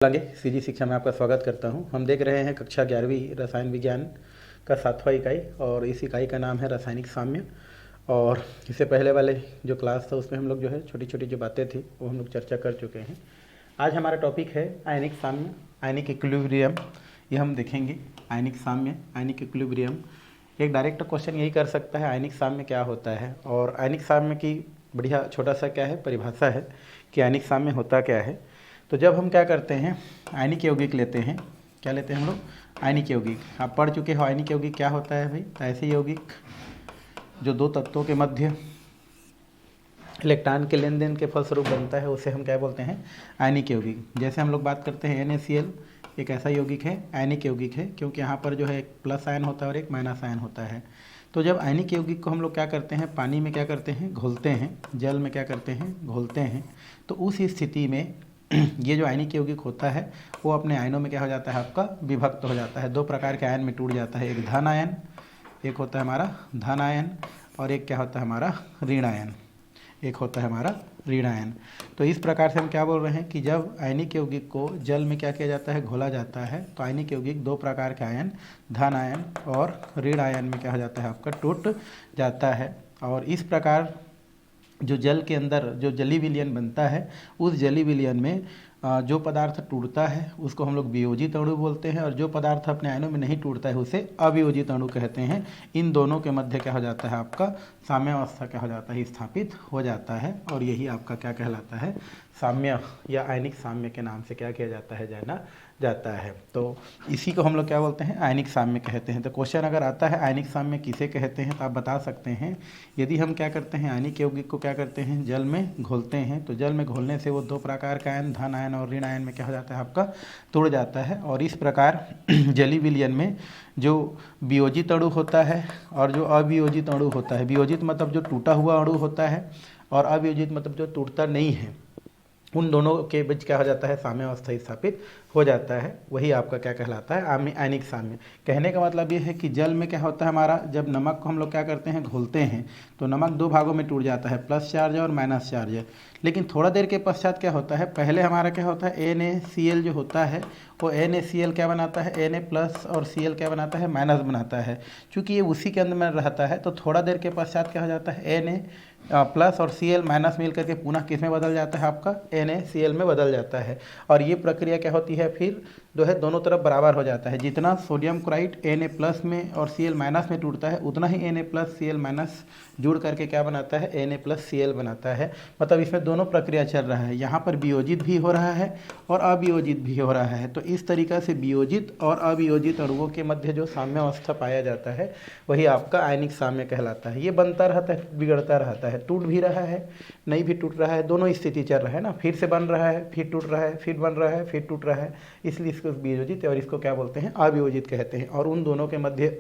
आगे सीजी शिक्षा में आपका स्वागत करता हूं। हम देख रहे हैं कक्षा 11वीं रसायन विज्ञान का 7वां इकाई और इस इकाई का नाम है रासायनिक साम्य। और इससे पहले वाले जो क्लास था उसमें हम लोग जो है छोटी छोटी जो बातें थी वो हम लोग चर्चा कर चुके हैं। आज हमारा टॉपिक है आयनिक साम्य, आयनिक इक्विलिब्रियम। ये हम देखेंगे आयनिक साम्य, आयनिक इक्विलिब्रियम। एक डायरेक्ट क्वेश्चन यही कर सकता है आयनिक साम्य क्या होता है, और आयनिक साम्य की बढ़िया छोटा सा क्या है परिभाषा है कि आयनिक साम्य होता क्या है। तो जब हम क्या करते हैं आयनिक यौगिक लेते हैं, क्या लेते हैं हम लोग आयनिक यौगिक। आप पढ़ चुके हो आयनिक यौगिक क्या होता है भाई। तो ऐसे यौगिक जो दो तत्वों के मध्य इलेक्ट्रॉन के लेन देन के फलस्वरूप बनता है उसे हम क्या बोलते हैं आयनिक यौगिक। जैसे हम लोग बात करते हैं NaCl एक ऐसा यौगिक है, आयनिक यौगिक है, क्योंकि यहाँ पर जो है एक प्लस आयन होता है और एक माइनस आयन होता है। तो जब आयनिक यौगिक को हम लोग क्या करते हैं पानी में क्या करते हैं घोलते हैं, जल में क्या करते हैं घोलते हैं, तो उस स्थिति में ये जो आयनिक यौगिक होता है वो अपने आयनों में क्या हो जाता है आपका विभक्त हो जाता है। दो प्रकार के आयन में टूट जाता है, एक धन आयन, एक होता है हमारा धन आयन, और एक क्या होता है हमारा ऋण आयन, एक होता है हमारा ऋण आयन। तो इस प्रकार से हम क्या बोल रहे हैं कि जब आयनिक यौगिक को जल में क्या किया जाता है घोला जाता है तो आयनिक यौगिक दो प्रकार के आयन धन आयन और ऋण आयन में क्या हो जाता है आपका टूट जाता है। और इस प्रकार जो जल के अंदर जो जलीय विलयन बनता है उस जलीय विलयन में जो पदार्थ टूटता है उसको हम लोग वियोजित अणु बोलते हैं, और जो पदार्थ अपने आयनों में नहीं टूटता है उसे अवियोजित अणु कहते हैं। इन दोनों के मध्य क्या हो जाता है आपका साम्यावस्था क्या हो जाता है स्थापित हो जाता है, और यही आपका क्या कहलाता है साम्य या आयनिक साम्य के नाम से क्या किया जाता है जाना जाता है। तो इसी को हम लोग क्या बोलते हैं आयनिक साम्य कहते हैं। तो क्वेश्चन अगर आता है आयनिक साम्य किसे कहते हैं तो आप बता सकते हैं यदि हम क्या करते हैं आयनिक यौगिक को क्या करते हैं जल में घोलते हैं, तो जल में घोलने से वो दो प्रकार का आयन धन आयन और ऋण आयन में क्या हो जाता है आपका टूट जाता है। और इस प्रकार जलीय विलयन में जो वियोजित अणु होता है और जो अवियोजित अणु होता है, वियोजित मतलब जो टूटा हुआ अणु होता है और अवियोजित मतलब जो टूटता नहीं है, उन दोनों के बीच क्या हो जाता है साम्यावस्था स्थापित हो जाता है। वही आपका क्या कहलाता है आयनिक साम्य। कहने का मतलब ये है कि जल में क्या होता है हमारा जब नमक को हम लोग क्या करते हैं घोलते हैं तो नमक दो भागों में टूट जाता है, प्लस चार्ज और माइनस चार्ज। लेकिन थोड़ा देर के पश्चात क्या होता है पहले हमारा क्या होता है NaCl जो होता है वो NaCl क्या बनाता है Na प्लस और Cl क्या बनाता है माइनस बनाता है। चूँकि ये उसी के अंदर में रहता है तो थोड़ा देर के पश्चात क्या हो जाता है Na प्लस और Cl माइनस मिल करके पुनः किस में बदल जाता है आपका NaCl में बदल जाता है। और ये प्रक्रिया क्या होती है फिर जो है दोनों तरफ बराबर हो जाता है। जितना सोडियम क्लोराइड Na प्लस में और Cl माइनस में टूटता है उतना ही Na प्लस Cl माइनस जुड़ करके क्या बनाता है Na प्लस Cl बनाता है। मतलब इसमें दोनों प्रक्रिया चल रहा है, यहाँ पर वियोजित भी हो रहा है और अवियोजित भी हो रहा है। तो इस तरीक़ा से वियोजित और अवियोजित अणुओं के मध्य जो साम्यावस्था पाया जाता है वही आपका आयनिक साम्य कहलाता है। ये बनता रहता है बिगड़ता रहता है, टूट भी रहा है नहीं भी टूट रहा है, दोनों स्थिति चल रहा है ना, फिर से बन रहा है फिर टूट रहा है फिर बन रहा है फिर टूट रहा है, इसलिए इसको वियोजित और इसको क्या बोलते हैं अवियोजित कहते हैं। और उन दोनों के मध्य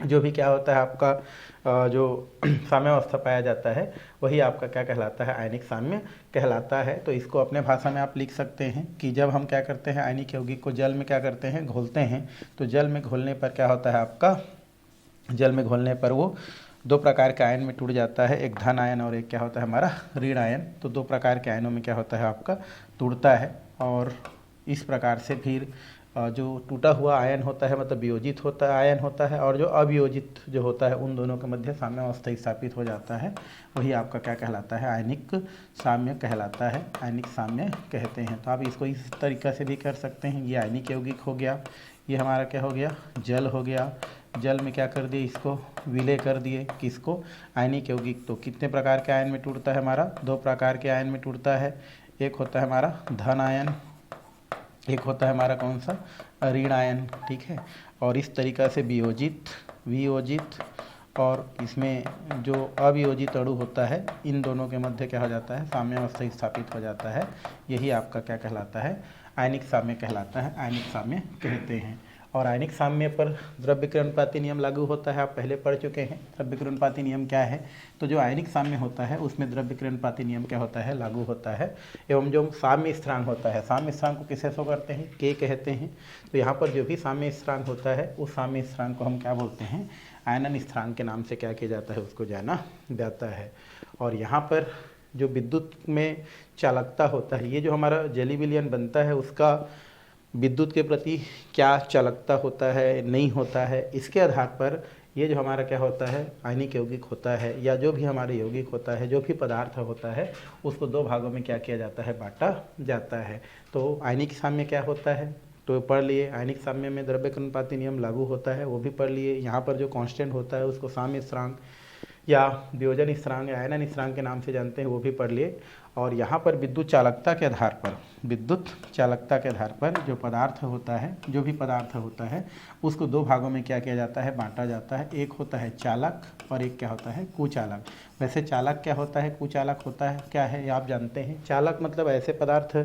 जो भी क्या होता है आपका जो साम्यावस्था पाया जाता है वही आपका क्या कहलाता है आयनिक साम्य कहलाता है। तो इसको अपने भाषा में आप लिख सकते हैं कि जब हम क्या करते हैं आयनिक यौगिक को जल में क्या करते हैं घोलते हैं तो जल में घोलने पर क्या होता है आपका जल में घोलने पर वो दो प्रकार के आयन में टूट जाता है, एक धन आयन और एक क्या होता है हमारा ऋण आयन। तो दो प्रकार के आयनों में क्या होता है आपका टूटता है, और इस प्रकार से फिर जो टूटा हुआ आयन होता है मतलब वियोजित होता आयन होता है, और जो अवियोजित जो होता है उन दोनों के मध्य साम्यावस्था स्थापित हो जाता है, वही आपका क्या कहलाता है आयनिक साम्य कहलाता है, आयनिक साम्य कहते हैं। तो आप इसको इस तरीक़ा से भी कर सकते हैं। ये आयनिक यौगिक हो गया, ये हमारा क्या हो गया जल हो गया, जल में क्या कर दिए इसको विलय कर दिए किसको आयनिक यौगिक। तो कितने प्रकार के आयन में टूटता है हमारा दो प्रकार के आयन में टूटता है, एक होता है हमारा धन आयन, एक होता है हमारा कौन सा ऋण आयन, ठीक है। और इस तरीक़ा से वियोजित और इसमें जो अवियोजित अणु होता है इन दोनों के मध्य क्या हो जाता है साम्यावस्था स्थापित हो जाता है। यही आपका क्या कहलाता है आयनिक साम्य कहलाता है, आयनिक साम्य कहते हैं। और आयनिक साम्य पर द्रव्यकरणपाती नियम लागू होता है, आप पहले पढ़ चुके हैं द्रव्यकरणपाती नियम क्या है। तो जो आयनिक साम्य होता है उसमें द्रव्यकरणपाती नियम क्या होता है लागू होता है। एवं जो साम्य स्थिरांक होता है, साम्य स्थिरांक को किसे शो करते हैं K कहते हैं। तो यहाँ पर जो भी साम्य स्थिरांक होता है उस साम्य स्थिरांक को हम क्या बोलते हैं आयनन स्थिरांक के नाम से क्या किया जाता है उसको जाना जाता है। और यहाँ पर जो विद्युत में चालकता होता है, ये जो हमारा जेली विलयन बनता है उसका विद्युत के प्रति क्या चालकता होता है नहीं होता है, इसके आधार पर ये जो हमारा क्या होता है आयनिक यौगिक होता है, या जो भी हमारे यौगिक होता है, जो भी पदार्थ होता है, उसको दो भागों में क्या किया जाता है, बांटा जाता है। तो आयनिक साम्य क्या होता है तो पढ़ लिए, आयनिक साम्य में द्रव्यकनुपाती नियम लागू होता है, वो भी पढ़ लिए। यहाँ पर जो कांस्टेंट होता है उसको साम्य स्थिरांक या वियोजन स्थिरांक या आयनन स्थिरांक के नाम से जानते हैं, वो भी पढ़ लिए। और यहाँ पर विद्युत चालकता के आधार पर, विद्युत चालकता के आधार पर जो पदार्थ होता है, जो भी पदार्थ होता है, उसको दो भागों में क्या किया जाता है, बांटा जाता है। एक होता है चालक और एक क्या होता है, कुचालक। वैसे चालक क्या होता है, कुचालक होता है क्या है, ये आप जानते हैं। चालक मतलब ऐसे पदार्थ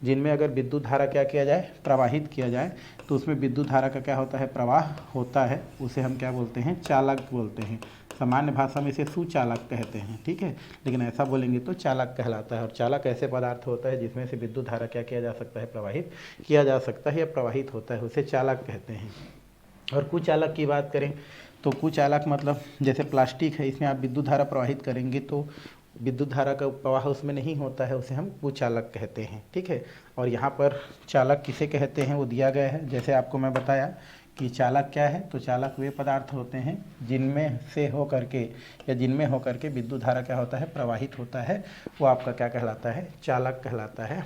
जिनमें अगर विद्युत धारा क्या किया जाए, प्रवाहित किया जाए, तो उसमें विद्युत धारा का क्या होता है, प्रवाह होता है, उसे हम क्या बोलते हैं, चालक बोलते हैं। सामान्य भाषा में इसे सुचालक कहते हैं, ठीक है, लेकिन ऐसा बोलेंगे तो चालक कहलाता है। और चालक ऐसे पदार्थ होता है जिसमें से विद्युत धारा क्या किया जा सकता है, प्रवाहित किया जा सकता है या प्रवाहित होता है, उसे चालक कहते हैं। और कुचालक की बात करें तो कुचालक मतलब जैसे प्लास्टिक है, इसमें आप विद्युत धारा प्रवाहित करेंगे तो विद्युत धारा का प्रवाह उसमें नहीं होता है, उसे हम कुचालक कहते हैं, ठीक है। और यहाँ पर चालक किसे कहते हैं वो दिया गया है। जैसे आपको मैं बताया कि चालक क्या है, तो चालक वे पदार्थ होते हैं जिनमें से हो करके या जिनमें हो करके विद्युत धारा क्या होता है, प्रवाहित होता है, वो आपका क्या कहलाता है, चालक कहलाता है,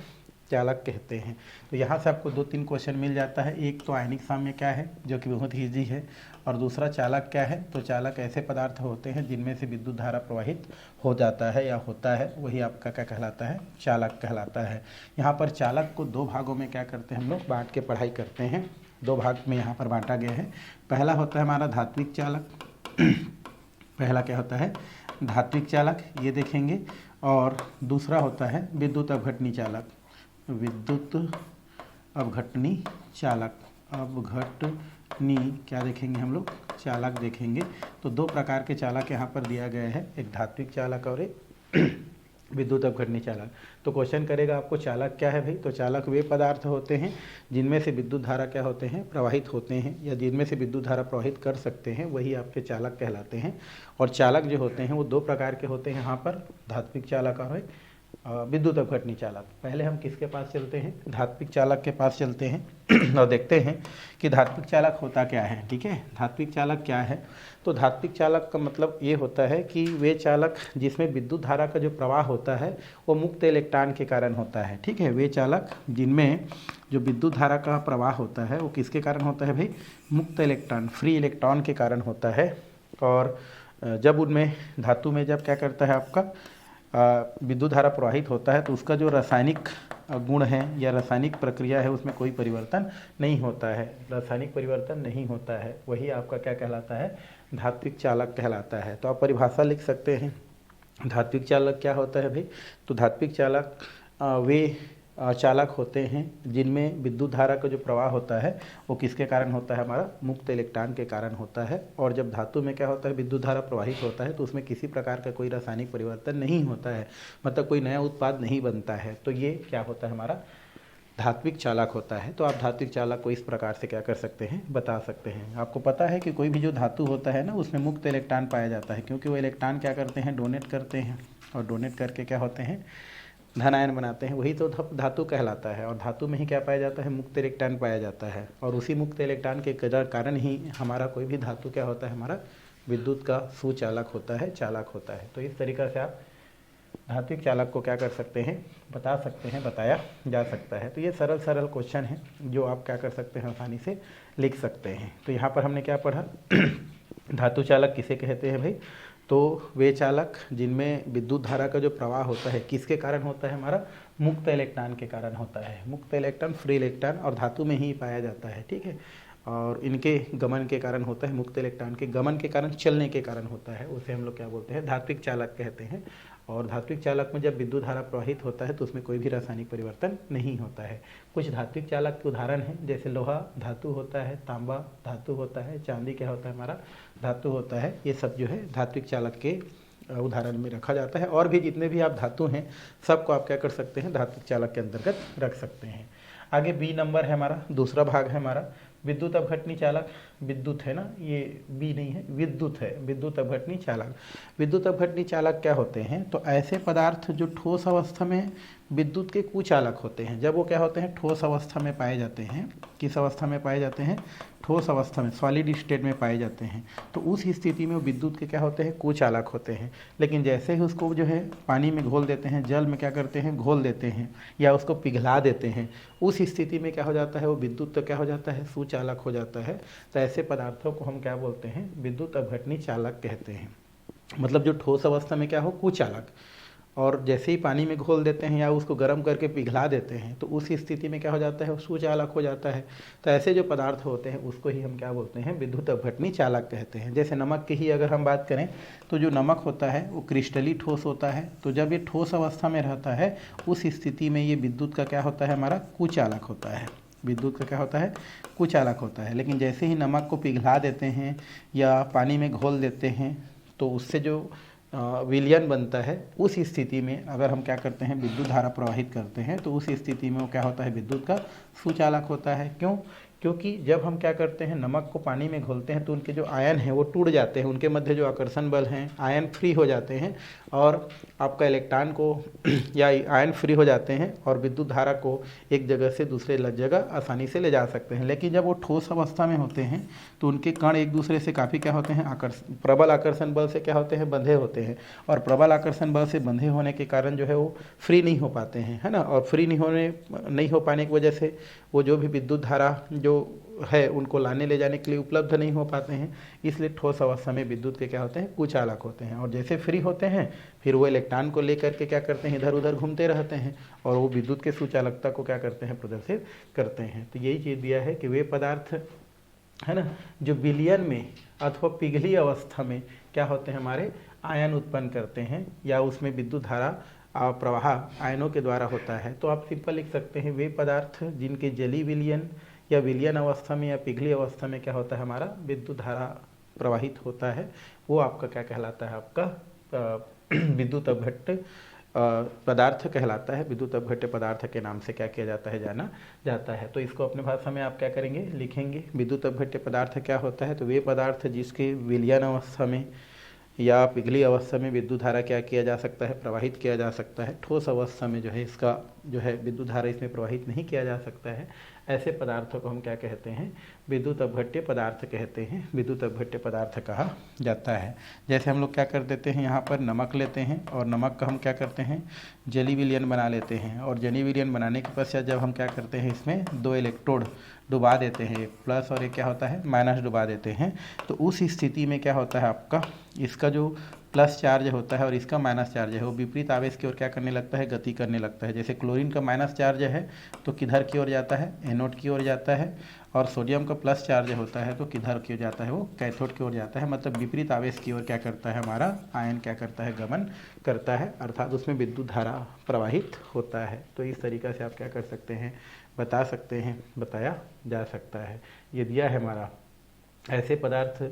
चालक कहते हैं। तो यहाँ से आपको 2-3 क्वेश्चन मिल जाता है। एक तो आयनिक साम्य क्या है, जो कि बहुत ईजी है, और दूसरा चालक क्या है। तो चालक ऐसे पदार्थ होते हैं जिनमें से विद्युत धारा प्रवाहित हो जाता है या होता है, वही आपका क्या कहलाता है, चालक कहलाता है। यहाँ पर चालक को दो भागों में क्या करते हैं हम लोग, बांट के पढ़ाई करते हैं। दो भाग में यहाँ पर बांटा गया है। पहला होता है हमारा धात्विक चालक पहला क्या होता है, धात्विक चालक, ये देखेंगे। और दूसरा होता है विद्युत अवघटनी चालक, विद्युत अवघटनी चालक, अवघटनी क्या देखेंगे हम लोग, चालक देखेंगे। तो दो प्रकार के चालक यहाँ पर दिया गया है, एक धात्विक चालक और एक विद्युत अवघटनी चालक। तो क्वेश्चन करेगा आपको चालक क्या है भाई, तो चालक वे पदार्थ होते हैं जिनमें से विद्युत धारा क्या होते हैं, प्रवाहित होते हैं, या जिनमें से विद्युत धारा प्रवाहित कर सकते हैं, वही आपके चालक कहलाते हैं। और चालक जो होते हैं वो दो प्रकार के होते हैं यहाँ पर, धात्विक चालक और विद्युत अवघटनी चालक। पहले हम किसके पास चलते हैं, धात्विक चालक के पास चलते हैं और देखते हैं कि धात्विक चालक होता क्या है, ठीक है। धात्विक चालक क्या है, तो धात्विक चालक का मतलब ये होता है कि वे चालक जिसमें विद्युत धारा का जो प्रवाह होता है वो मुक्त इलेक्ट्रॉन के कारण होता है, ठीक है। वे चालक जिनमें जो विद्युत धारा का प्रवाह होता है वो किसके कारण होता है भाई, मुक्त इलेक्ट्रॉन, फ्री इलेक्ट्रॉन के कारण होता है। और जब उनमें धातु में जब क्या करता है आपका विद्युत धारा प्रवाहित होता है तो उसका जो रासायनिक गुण है या रासायनिक प्रक्रिया है उसमें कोई परिवर्तन नहीं होता है, रासायनिक परिवर्तन नहीं होता है, वही आपका क्या कहलाता है, धात्विक चालक कहलाता है। तो आप परिभाषा लिख सकते हैं, धात्विक चालक क्या होता है भाई, तो धात्विक चालक वे चालक होते हैं जिनमें विद्युत धारा का जो प्रवाह होता है वो किसके कारण होता है, हमारा मुक्त इलेक्ट्रॉन के कारण होता है। और जब धातु में क्या होता है, विद्युत धारा प्रवाहित होता है तो उसमें किसी प्रकार का कोई रासायनिक परिवर्तन नहीं होता है, मतलब कोई नया उत्पाद नहीं बनता है, तो ये क्या होता है, हमारा धात्विक चालक होता है। तो आप धात्विक चालक को इस प्रकार से क्या कर सकते हैं, बता सकते हैं। आपको पता है कि कोई भी जो धातु होता है ना उसमें मुक्त इलेक्ट्रॉन पाया जाता है, क्योंकि वो इलेक्ट्रॉन क्या करते हैं, डोनेट करते हैं, और डोनेट करके क्या होते हैं, धनायन बनाते हैं, वही तो धातु कहलाता है। और धातु में ही क्या पाया जाता है, मुक्त इलेक्ट्रॉन पाया जाता है, और उसी मुक्त इलेक्ट्रॉन के कारण ही हमारा कोई भी धातु क्या होता है, हमारा विद्युत का सुचालक होता है, चालक होता है। तो इस तरीक़ा से आप धात्विक चालक को क्या कर सकते हैं, बता सकते हैं, बताया जा सकता है। तो ये सरल सरल क्वेश्चन है जो आप क्या कर सकते हैं, आसानी से लिख सकते हैं। तो यहाँ पर हमने क्या पढ़ा धातु चालक किसे कहते हैं भाई, तो वे चालक जिनमें विद्युत धारा का जो प्रवाह होता है किसके कारण होता है, हमारा मुक्त इलेक्ट्रॉन के कारण होता है। मुक्त इलेक्ट्रॉन, फ्री इलेक्ट्रॉन, और धातु में ही पाया जाता है, ठीक है। और इनके गमन के कारण होता है, मुक्त इलेक्ट्रॉन के गमन के कारण, चलने के कारण होता है, उसे हम लोग क्या बोलते हैं, धात्विक चालक कहते हैं। और धात्विक चालक में जब विद्युत धारा प्रवाहित होता है तो उसमें कोई भी रासायनिक परिवर्तन नहीं होता है। कुछ धात्विक चालक के उदाहरण हैं, जैसे लोहा धातु होता है, तांबा धातु होता है, चांदी क्या होता है, हमारा धातु होता है। ये सब जो है धात्विक चालक के उदाहरण में रखा जाता है। और भी जितने भी आप धातु हैं सबको आप क्या कर सकते हैं, धात्विक चालक के अंतर्गत रख सकते हैं। आगे बी नंबर है हमारा, दूसरा भाग है हमारा विद्युत अपघटनी चालक विद्युत है ना, ये बी नहीं है, विद्युत है, विद्युत अपघटनी चालक। विद्युत अपघटनी चालक क्या होते हैं? तो ऐसे पदार्थ जो ठोस अवस्था में विद्युत के कुचालक होते हैं, जब वो क्या होते हैं? ठोस अवस्था में पाए जाते हैं। किस अवस्था में पाए जाते हैं? ठोस अवस्था में, सॉलिड स्टेट में पाए जाते हैं। तो उस स्थिति में वो विद्युत के क्या होते हैं? कुचालक होते हैं। लेकिन जैसे ही उसको जो है पानी में घोल देते हैं, जल में क्या करते हैं? घोल देते हैं या उसको पिघला देते हैं, उस स्थिति में क्या हो जाता है? वो विद्युत तो क्या हो जाता है? सुचालक हो जाता है। तो ऐसे पदार्थों को हम क्या बोलते हैं? विद्युत अपघटनी चालक कहते हैं। मतलब जो ठोस अवस्था में क्या हो? कुचालक, और जैसे ही पानी में घोल देते हैं या उसको गर्म करके पिघला देते हैं, तो उस स्थिति में क्या हो जाता है? वो सुचालक हो जाता है। तो ऐसे जो पदार्थ होते हैं उसको ही हम क्या बोलते हैं? विद्युत अपघटनी चालक कहते हैं। जैसे नमक की ही अगर हम बात करें तो जो नमक होता है वो क्रिस्टली ठोस होता है। तो जब ये ठोस अवस्था में रहता है उस स्थिति में ये विद्युत का क्या होता है? हमारा कुचालक होता है। विद्युत का क्या होता है? कुचालक होता है। लेकिन जैसे ही नमक को पिघला देते हैं या पानी में घोल देते हैं तो उससे जो विलयन बनता है, उस स्थिति में अगर हम क्या करते हैं? विद्युत धारा प्रवाहित करते हैं, तो उस स्थिति में वो क्या होता है? विद्युत का सुचालक होता है। क्यों? क्योंकि जब हम क्या करते हैं? नमक को पानी में घोलते हैं तो उनके जो आयन हैं वो टूट जाते हैं, उनके मध्य जो आकर्षण बल हैं, आयन फ्री हो जाते हैं और आपका इलेक्ट्रॉन को या आयन फ्री हो जाते हैं और विद्युत धारा को एक जगह से दूसरे जगह आसानी से ले जा सकते हैं। लेकिन जब वो ठोस अवस्था में होते हैं तो उनके कण एक दूसरे से काफ़ी क्या होते हैं? प्रबल आकर्षण बल से क्या होते हैं? बंधे होते हैं। और प्रबल आकर्षण बल से बंधे होने के कारण जो है वो फ्री नहीं हो पाते हैं, है ना। और फ्री नहीं हो पाने की वजह से वो जो भी विद्युत धारा जो है उनको लाने ले जाने के लिए उपलब्ध नहीं हो पाते हैं। इसलिए ठोस अवस्था में विद्युत के क्या होते हैं? कुचालक होते हैं। और जैसे फ्री होते हैं फिर वो इलेक्ट्रॉन को लेकर के क्या करते हैं? इधर उधर घूमते रहते हैं और वो विद्युत के सुचालकता को क्या करते हैं? प्रदर्शित करते हैं। तो यही चीज़ दिया है कि वे पदार्थ है ना जो विलयन में अथवा पिघली अवस्था में क्या होते हैं? हमारे आयन उत्पन्न करते हैं या उसमें विद्युत धारा प्रवाह आयनों के द्वारा होता है। तो आप सिंपल लिख सकते हैं वे पदार्थ जिनके जली विलयन या विलयन अवस्था में या पिघली अवस्था में क्या होता है? हमारा विद्युत धारा प्रवाहित होता है, वो आपका क्या कहलाता है? आपका विद्युत अपघट्य पदार्थ कहलाता है। विद्युत अपघट्य पदार्थ के नाम से क्या किया जाता है? जाना जाता है। तो इसको अपने भाषा में आप क्या करेंगे? लिखेंगे। विद्युत अपघट्य पदार्थ क्या होता है? तो वे पदार्थ जिसके विलयन अवस्था में या पिघली अवस्था में विद्युत धारा क्या किया जा सकता है? प्रवाहित किया जा सकता है। ठोस अवस्था में जो है इसका जो है विद्युत धारा इसमें प्रवाहित नहीं किया जा सकता है। ऐसे पदार्थों को हम क्या कहते हैं? विद्युत अपघट्य पदार्थ कहते हैं। विद्युत अपघट्य पदार्थ कहा जाता है। जैसे हम लोग क्या कर देते हैं? यहाँ पर नमक लेते हैं और नमक का हम क्या करते हैं? जली विलयन बना लेते हैं और जली विलयन बनाने के पश्चात जब हम क्या करते हैं? इसमें 2 इलेक्ट्रोड डुबा देते हैं, एक प्लस और एक क्या होता है? माइनस डुबा देते हैं। तो उस स्थिति में क्या होता है? आपका इसका जो प्लस चार्ज होता है और इसका माइनस चार्ज है वो विपरीत आवेश की ओर क्या करने लगता है? गति करने लगता है। जैसे क्लोरीन का माइनस चार्ज है तो किधर की ओर जाता है? एनोड की ओर जाता है। और सोडियम का प्लस चार्ज होता है तो किधर की ओर जाता है? वो कैथोड की ओर जाता है। मतलब विपरीत आवेश की ओर क्या करता है? हमारा आयन क्या करता है? गमन करता है, अर्थात उसमें विद्युत धारा प्रवाहित होता है। तो इस तरीक़ा से आप क्या कर सकते हैं? बता सकते हैं, बताया जा सकता है। ये दिया है हमारा ऐसे पदार्थ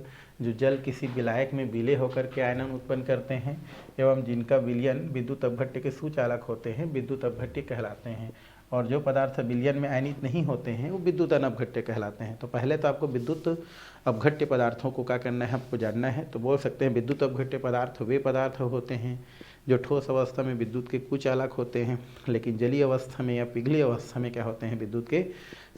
जो जल किसी विलायक में विलय होकर के आयनन उत्पन्न करते हैं एवं जिनका विलयन विद्युत अपघट्य के सुचालक होते हैं, विद्युत अपघट्य कहलाते हैं। और जो पदार्थ विलयन में आयनित नहीं होते हैं वो विद्युत अनपघट्य कहलाते हैं। तो पहले तो आपको विद्युत अपघट्य पदार्थों को क्या करना है? आपको जानना है। तो बोल सकते हैं विद्युत अपघट्य पदार्थ वे पदार्थ होते हैं जो ठोस अवस्था में विद्युत के कुचालक होते हैं, लेकिन जलीय अवस्था में या पिघली अवस्था में क्या होते हैं? विद्युत के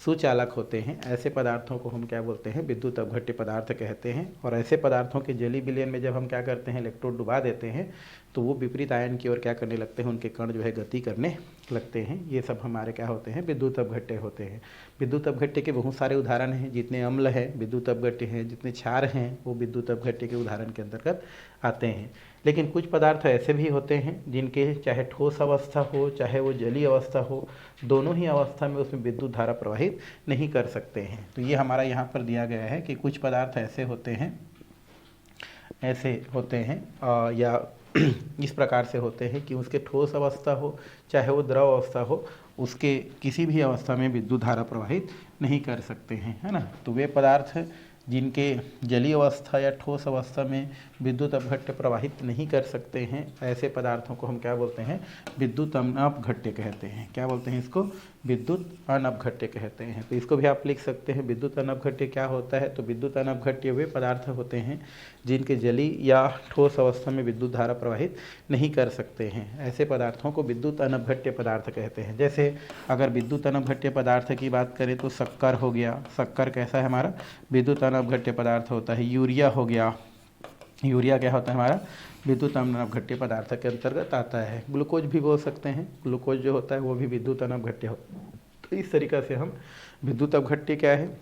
सुचालक होते हैं। ऐसे पदार्थों को हम क्या बोलते हैं? विद्युत अपघट्य पदार्थ कहते हैं। और ऐसे पदार्थों के जली विलयन में जब हम क्या करते हैं? इलेक्ट्रोड डुबा देते हैं तो वो विपरीत आयन की ओर क्या करने लगते हैं? उनके कण जो है गति करने लगते हैं। ये सब हमारे क्या होते हैं? विद्युत अपघट्य होते हैं। विद्युत अपघट्य के बहुत सारे उदाहरण हैं। जितने अम्ल है विद्युत अपघट्य हैं, जितने क्षार हैं वो विद्युत अपघट्य के उदाहरण के अंतर्गत आते हैं। लेकिन कुछ पदार्थ ऐसे भी होते हैं जिनके चाहे ठोस अवस्था हो चाहे वो जलीय अवस्था हो, दोनों ही अवस्था में उसमें विद्युत धारा प्रवाहित नहीं कर सकते हैं। तो ये हमारा यहाँ पर दिया गया है कि कुछ पदार्थ ऐसे होते हैं या इस प्रकार से होते हैं कि उसके ठोस अवस्था हो चाहे वो द्रव अवस्था हो, उसके किसी भी अवस्था में विद्युत धारा प्रवाहित नहीं कर सकते हैं, है ना। तो वे पदार्थ जिनके जलीय अवस्था या ठोस अवस्था में विद्युत अपघट्य प्रवाहित नहीं कर सकते हैं, ऐसे पदार्थों को हम क्या बोलते हैं? विद्युत अनपघट्य कहते हैं। क्या बोलते हैं इसको? विद्युत अनपघट्य कहते हैं। तो इसको भी आप लिख सकते हैं। विद्युत अनपघट्य क्या होता है? तो विद्युत अनपघट्य वे पदार्थ होते हैं जिनके जलीय या ठोस अवस्था में विद्युत धारा प्रवाहित नहीं कर सकते हैं। ऐसे पदार्थों को विद्युत अनपघट्य पदार्थ कहते हैं। जैसे अगर विद्युत अनपघट्य पदार्थ की बात करें तो शक्कर हो गया। शक्कर कैसा है हमारा? विद्युत अनपघट्य पदार्थ होता है। यूरिया हो गया। यूरिया क्या होता है हमारा? विद्युत अनपघट्य पदार्थ के अंतर्गत आता है। ग्लूकोज भी बोल सकते हैं। ग्लूकोज जो होता है वो भी विद्युत अनपघट्य होता है। तो इस तरीक़ा से हम विद्युत अपघट्य क्या है,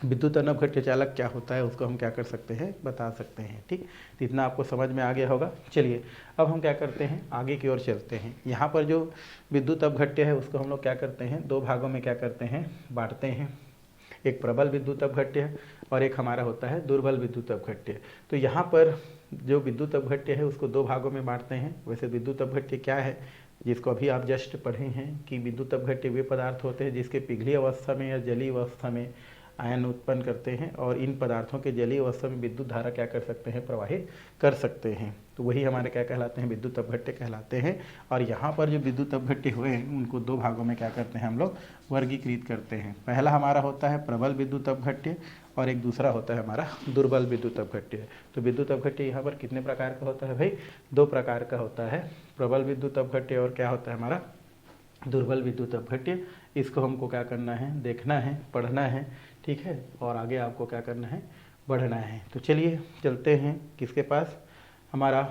विद्युत अनपघट्य चालक क्या होता है, उसको हम क्या कर सकते हैं, बता सकते हैं। ठीक, तो इतना आपको समझ में आ गया होगा। चलिए अब हम क्या करते हैं, आगे की ओर चलते हैं। यहाँ पर जो विद्युत अपघट्य है उसको हम लोग क्या करते हैं, दो भागों में क्या करते हैं, बांटते हैं। एक प्रबल विद्युत अपघट्य है और एक हमारा होता है दुर्बल विद्युत अपघट्य। तो यहाँ पर जो विद्युत अपघट्य है उसको दो भागों में बांटते हैं। वैसे विद्युत अपघट्य क्या है, जिसको अभी आप जस्ट पढ़े हैं कि विद्युत अपघट्य वे पदार्थ होते हैं जिसके पिघली अवस्था में या जलीय अवस्था में आयन उत्पन्न करते हैं और इन पदार्थों के जलीय अवस्था में विद्युत धारा क्या कर सकते हैं, प्रवाहित कर सकते हैं। तो वही हमारे क्या कहलाते हैं, विद्युत अपघट्य कहलाते हैं। और यहाँ पर जो विद्युत अपघट्य हुए हैं उनको दो भागों में क्या करते हैं, हम लोग वर्गीकृत करते हैं। पहला हमारा होता है प्रबल विद्युत अपघट्य और एक दूसरा होता है हमारा दुर्बल विद्युत अपघट्य। तो विद्युत अपघट्य यहाँ पर कितने प्रकार का होता है भाई, दो प्रकार का होता है, प्रबल विद्युत अपघट्य और क्या होता है हमारा दुर्बल विद्युत अपघट्य। इसको हमको क्या करना है, देखना है, पढ़ना है। ठीक है, और आगे आपको क्या करना है, बढ़ना है। तो चलिए चलते हैं किसके पास, हमारा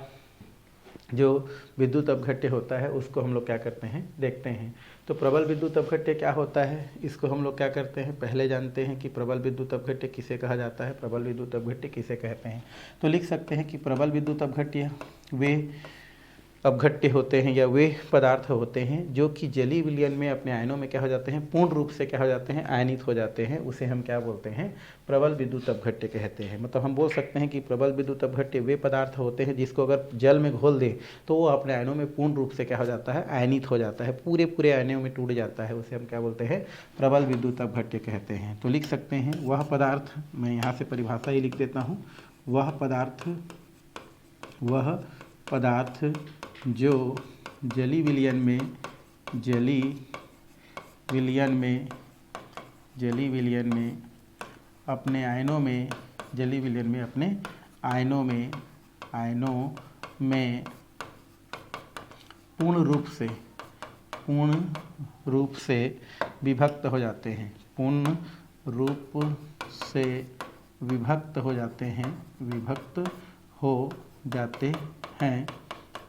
जो विद्युत अपघट्य होता है उसको हम लोग क्या करते हैं, देखते हैं। तो प्रबल विद्युत अपघट्य क्या होता है, इसको हम लोग क्या करते हैं, पहले जानते हैं कि प्रबल विद्युत अपघट्य किसे कहा जाता है, प्रबल विद्युत अपघट्य किसे कहते हैं। तो लिख सकते हैं कि प्रबल विद्युत अपघट्य वे अपघट्य होते हैं या वे पदार्थ होते हैं जो कि जलीय विलयन में अपने आयनों में क्या हो जाते हैं, पूर्ण रूप से क्या हो जाते हैं, आयनित हो जाते हैं। उसे हम क्या बोलते हैं, प्रबल विद्युत अपघट्य कहते हैं। मतलब हम बोल सकते हैं कि प्रबल विद्युत अपघट्य वे पदार्थ होते हैं जिसको अगर जल में घोल दें तो वो अपने आयनों में पूर्ण रूप से क्या हो जाता है, आयनित हो जाता है, पूरे पूरे आयनों में टूट जाता है। उसे हम क्या बोलते हैं, प्रबल विद्युत अपघट्य कहते हैं। तो लिख सकते हैं वह पदार्थ, मैं यहाँ से परिभाषा ही लिख देता हूँ, वह पदार्थ जो जलीय विलयन में अपने आयनों में पूर्ण रूप से विभक्त हो जाते हैं, पूर्ण रूप से विभक्त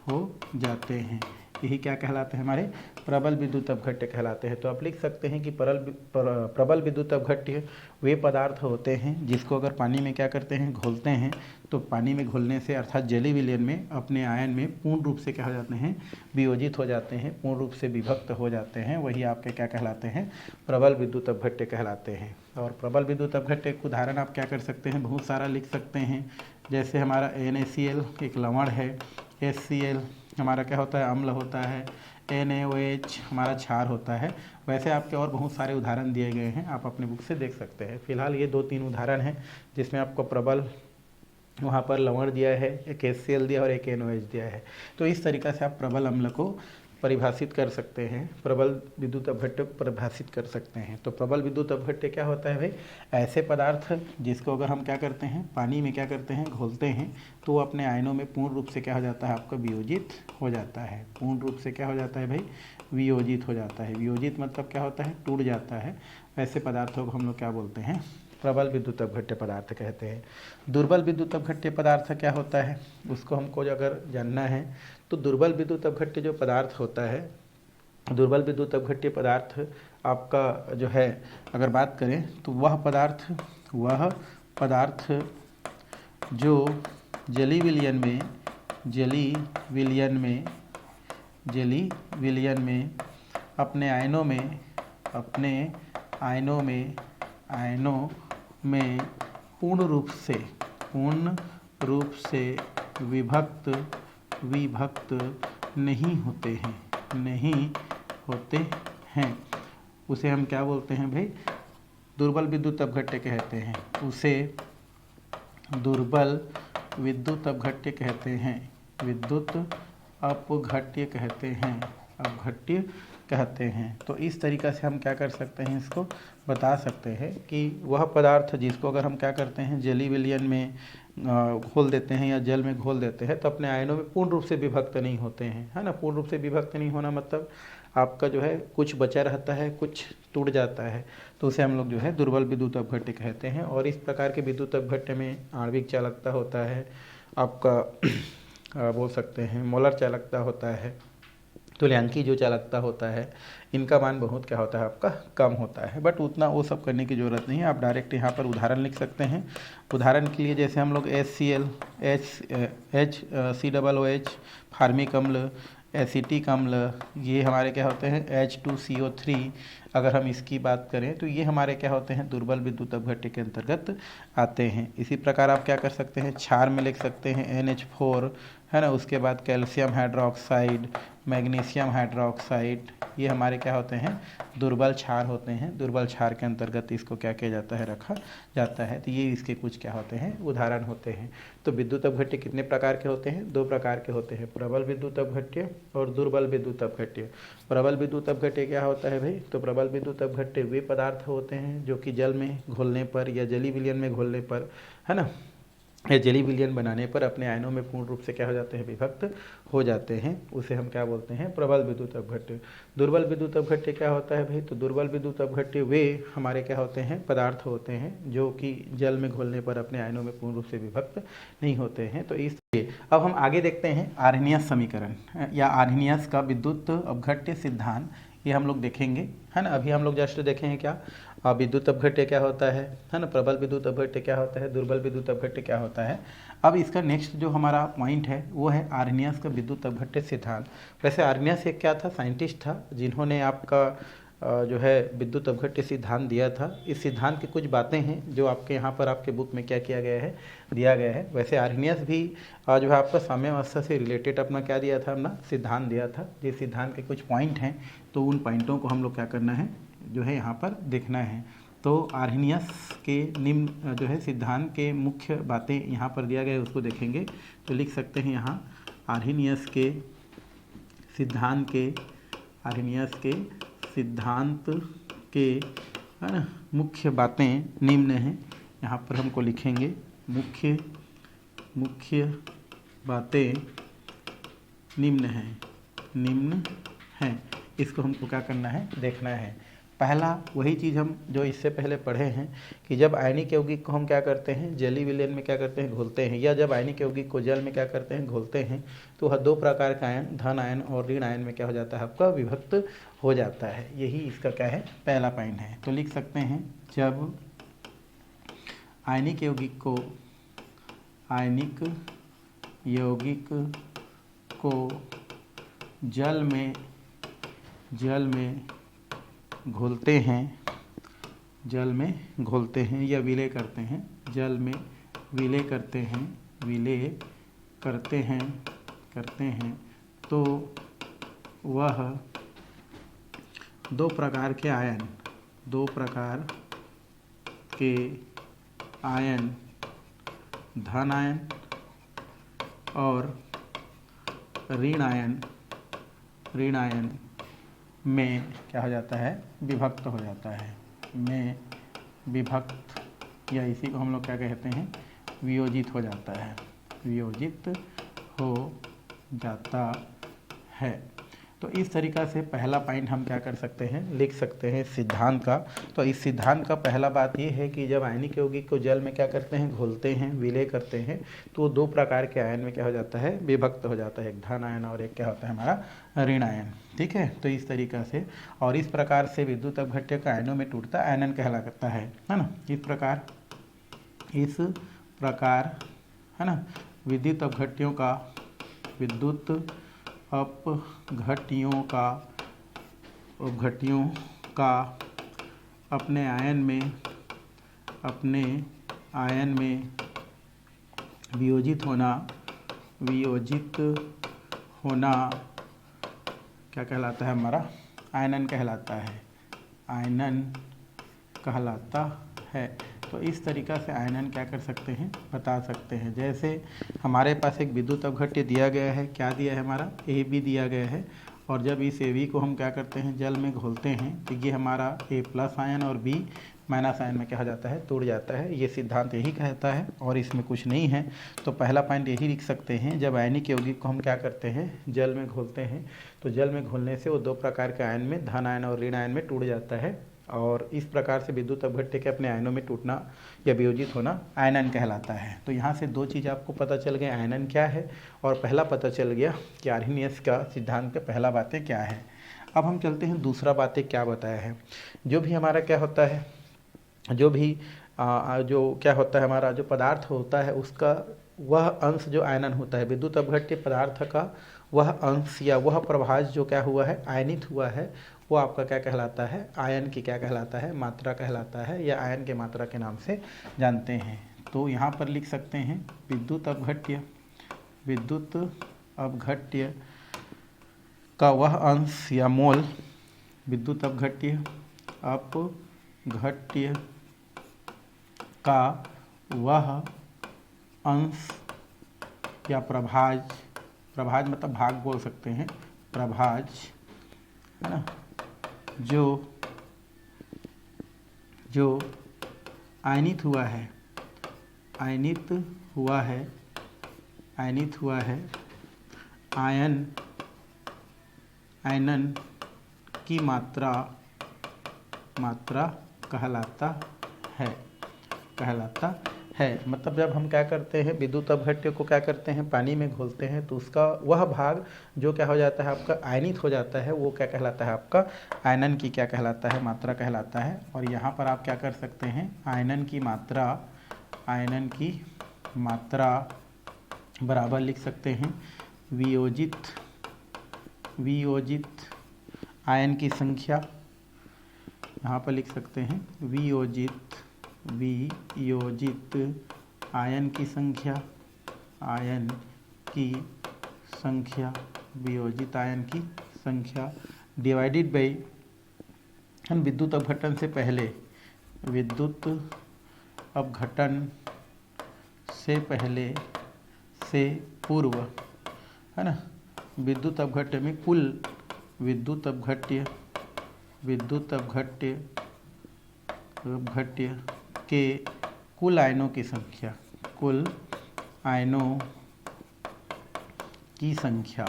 हो जाते हैं, यही क्या कहलाते हैं, हमारे प्रबल विद्युत अपघट्य कहलाते हैं। तो आप लिख सकते हैं कि प्रबल विद्युत अपघट्य वे पदार्थ होते हैं जिसको अगर पानी में क्या करते हैं, घोलते हैं, तो पानी में घोलने से अर्थात जलीय विलयन में अपने आयन में पूर्ण रूप से क्या हो जाते हैं, वियोजित हो जाते हैं, पूर्ण रूप से विभक्त हो जाते हैं। वही आपके क्या कहलाते हैं, प्रबल विद्युत अपघट्य कहलाते हैं। और प्रबल विद्युत अपघट्य एक उदाहरण आप क्या कर सकते हैं, बहुत सारा लिख सकते हैं। जैसे हमारा NaCl एक लवण है, HCl हमारा क्या होता है, अम्ल होता है, NaOH हमारा क्षार होता है। वैसे आपके और बहुत सारे उदाहरण दिए गए हैं, आप अपने बुक से देख सकते हैं। फिलहाल ये 2-3 उदाहरण हैं जिसमें आपको प्रबल वहाँ पर लवण दिया है, एक HCl दिया और एक NaOH दिया है। तो इस तरीक़ा से आप प्रबल अम्ल को परिभाषित कर सकते हैं, प्रबल विद्युत अपघट्य को परिभाषित कर सकते हैं। तो प्रबल विद्युत अपघट्य क्या होता है भाई, ऐसे पदार्थ जिसको अगर हम क्या करते हैं, पानी में क्या करते हैं, घोलते हैं, तो वो अपने आयनों में पूर्ण रूप से क्या हो जाता है, आपका वियोजित हो जाता है। पूर्ण रूप से क्या हो जाता है भाई, वियोजित हो जाता है। वियोजित मतलब क्या होता है, टूट जाता है। ऐसे पदार्थों को हम लोग क्या बोलते हैं, प्रबल विद्युत अपघट्य पदार्थ कहते हैं। दुर्बल विद्युत अपघट्य पदार्थ क्या होता है, उसको हमको अगर जानना है तो दुर्बल विद्युत अपघट्य जो पदार्थ होता है, दुर्बल विद्युत अपघट्य पदार्थ आपका जो है अगर बात करें तो वह पदार्थ जो जलीय विलयन में अपने आयनों में पूर्ण रूप से विभक्त नहीं होते हैं, उसे हम क्या बोलते हैं भाई, दुर्बल विद्युत अपघट्य कहते हैं। उसे दुर्बल विद्युत अपघट्य कहते हैं, विद्युत अपघट्य कहते हैं, अपघट्य कहते हैं। तो इस तरीक़ा से हम क्या कर सकते हैं, इसको बता सकते हैं कि वह पदार्थ जिसको अगर हम क्या करते हैं जली विलयन में घोल देते हैं या जल में घोल देते हैं तो अपने आयनों में पूर्ण रूप से विभक्त नहीं होते हैं, है ना। पूर्ण रूप से विभक्त नहीं होना मतलब आपका जो है कुछ बचा रहता है, कुछ टूट जाता है, तो उसे हम लोग जो है दुर्बल विद्युत अपघट्य कहते हैं। और इस प्रकार के विद्युत अपघट्य में आणविक चालकता होता है, आपका बोल सकते हैं मोलर चालकता होता है, तुल्यांकी जो चालकता होता है, इनका मान बहुत क्या होता है आपका कम होता है। बट उतना वो सब करने की ज़रूरत नहीं है, आप डायरेक्ट यहाँ पर उदाहरण लिख सकते हैं। उदाहरण के लिए जैसे हम लोग HCl, COOH, फार्मिक अम्ल, एसिटिक अम्ल, ये हमारे क्या होते हैं H2CO3, अगर हम इसकी बात करें तो ये हमारे क्या होते हैं दुर्बल विद्युत अपघट्य के अंतर्गत आते हैं। इसी प्रकार आप क्या कर सकते हैं, क्षार में लिख सकते हैं NH4, है ना। उसके बाद कैल्शियम हाइड्रोक्साइड, मैग्नीशियम हाइड्रोक्साइड, ये हमारे क्या होते हैं दुर्बल क्षार होते हैं। दुर्बल क्षार के अंतर्गत इसको क्या किया जाता है, रखा जाता है। तो ये इसके कुछ क्या होते हैं उदाहरण होते हैं। तो विद्युत अपघट्य कितने प्रकार के होते हैं, दो प्रकार के होते हैं, प्रबल विद्युत अपघट्य और दुर्बल विद्युत अपघट्य। प्रबल विद्युत अपघट्य क्या होता है भाई, तो प्रबल विद्युत अपघट्य वे पदार्थ होते हैं जो कि जल में घोलने पर या जली विलयन में घोलने पर, है ना, या जली विलयन बनाने पर अपने आयनों में पूर्ण रूप से क्या हो जाते हैं विभक्त हो जाते हैं, उसे हम क्या बोलते हैं प्रबल विद्युत अपघट्य। दुर्बल विद्युत अपघट्य क्या होता है भाई, तो दुर्बल विद्युत अपघट्य वे हमारे क्या होते हैं पदार्थ होते हैं जो कि जल में घोलने पर अपने आयनों में पूर्ण रूप से विभक्त नहीं होते हैं। तो इसलिए अब हम आगे देखते हैं आर्हेनियस समीकरण या आर्हेनियस का विद्युत अपघट्य सिद्धांत, ये हम लोग देखेंगे, है ना। अभी हम लोग जस्ट देखें क्या विद्युत अपघट्य क्या होता है ना, प्रबल विद्युत अपघट्य क्या होता है, दुर्बल विद्युत अपघट्य क्या होता है। अब इसका नेक्स्ट जो हमारा पॉइंट है वो है आर्हेनियस का विद्युत अपघट्य सिद्धांत। वैसे आर्हेनियस एक क्या था, साइंटिस्ट था जिन्होंने आपका जो है विद्युत अपघट्य सिद्धांत दिया था। इस सिद्धांत की कुछ बातें हैं जो आपके यहाँ पर आपके बुक में क्या किया गया है, दिया गया है। वैसे आर्हेनियस भी जो है आपका साम्यावस्था से रिलेटेड अपना क्या दिया था, अपना सिद्धांत दिया था। जिस सिद्धांत के कुछ पॉइंट हैं तो उन पॉइंटों को हम लोग क्या करना है जो है यहाँ पर देखना है। तो आर्हेनियस के निम्न जो है सिद्धांत के मुख्य बातें यहाँ पर दिया गया है, उसको देखेंगे। तो लिख सकते हैं यहाँ आर्हेनियस के सिद्धांत के, आर्हेनियस के सिद्धांत के, है ना, मुख्य बातें निम्न हैं। यहाँ पर हमको लिखेंगे मुख्य बातें निम्न हैं। इसको हमको क्या करना है, देखना है। पहला वही चीज़ हम जो इससे पहले पढ़े हैं कि जब आयनिक यौगिक को हम क्या करते हैं जली विलयन में क्या करते हैं घोलते हैं, या जब आयनिक यौगिक को जल में क्या करते हैं घोलते हैं, तो वह दो प्रकार का आयन धन आयन और ऋण आयन में क्या हो जाता है आपका विभक्त हो जाता है। यही इसका क्या है पहला पॉइंट है। तो लिख सकते हैं जब आयनिक यौगिक को जल में घोलते हैं या विलय करते हैं, जल में विलय करते हैं तो वह दो प्रकार के आयन धन आयन और ऋण आयन में क्या हो जाता है विभक्त हो जाता है, में विभक्त, या इसी को हम लोग क्या कहते हैं वियोजित हो जाता है, वियोजित हो जाता है। तो इस तरीक़ा से पहला पॉइंट हम क्या कर सकते हैं, लिख सकते हैं सिद्धांत का। तो इस सिद्धांत का पहला बात ये है कि जब आयनिक यौगिक को जल में क्या करते हैं घोलते हैं, विलय करते हैं, तो दो प्रकार के आयन में क्या हो जाता है विभक्त हो जाता है, एक धन आयन और एक क्या होता है हमारा ऋण आयन। ठीक है, तो इस तरीक़ा से और इस प्रकार से विद्युत अपघट्य का आयनों में टूटता आयनन कहलाता है ना। इस प्रकार है ना विद्युत अपघट्यों का अपने आयन में वियोजित होना क्या कहलाता है हमारा आयनन कहलाता है। तो इस तरीक़ा से आयनन क्या कर सकते हैं बता सकते हैं। जैसे हमारे पास एक विद्युत अपघट्य दिया गया है, क्या दिया है हमारा AB दिया गया है, और जब इस Ab को हम क्या करते हैं, जल में घोलते हैं, तो ये हमारा A प्लस आयन और B माइनस आयन में क्या हो जाता है, टूट जाता है। ये सिद्धांत यही कहता है और इसमें कुछ नहीं है। तो पहला पॉइंट यही लिख सकते हैं, जब आयनिक यौगिक को हम क्या करते हैं, जल में घोलते हैं, तो जल में घोलने से वो दो प्रकार के आयन में, धन आयन और ऋण आयन में टूट जाता है। और इस प्रकार से विद्युत अपघट्य के अपने आयनों में टूटना या वियोजित होना आयनन कहलाता है। तो यहाँ से दो चीज़ आपको पता चल गया, आयनन क्या है, और पहला पता चल गया कि आर्हेनियस का सिद्धांत का पहला बातें क्या है। अब हम चलते हैं दूसरा बातें क्या बताया है। जो भी हमारा क्या होता है, जो भी जो क्या होता है, हमारा जो पदार्थ होता है उसका वह अंश जो आयनन होता है, विद्युत अपघट्य पदार्थ का वह अंश या वह प्रभाज जो क्या हुआ है, आयनित हुआ है, वो आपका क्या कहलाता है, आयन की क्या कहलाता है, मात्रा कहलाता है, या आयन के मात्रा के नाम से जानते हैं। तो यहाँ पर लिख सकते हैं विद्युत अपघट्य, विद्युत अपघट्य का वह अंश या मोल, विद्युत अपघट्य अपघट्य का वह अंश या प्रभाज, प्रभाज मतलब भाग बोल सकते हैं, प्रभाज है ना, जो आयनित हुआ है, आयनित हुआ है, आयनित हुआ है, आयनन की मात्रा कहलाता है, कहलाता है। मतलब जब हम क्या करते हैं, विद्युत अपघट्य को क्या करते हैं, पानी में घोलते हैं, तो उसका वह भाग जो क्या हो जाता है, आपका आयनित हो जाता है, वो क्या कहलाता है, आपका आयनन की क्या कहलाता है, मात्रा कहलाता है। और यहाँ पर आप क्या कर सकते हैं, आयनन की मात्रा, आयनन की मात्रा बराबर लिख सकते हैं वियोजित, वियोजित आयन की संख्या, यहाँ पर लिख सकते हैं वियोजित, वियोजित आयन की संख्या, आयन की संख्या, वियोजित आयन की संख्या डिवाइडेड बाई, हम विद्युत अपघटन से पहले, विद्युत अपघटन से पहले से पूर्व है ना, विद्युत अपघट्य में कुल विद्युत अपघट्य, विद्युत अपघट्य के कुल आयनों की संख्या, कुल आयनों की संख्या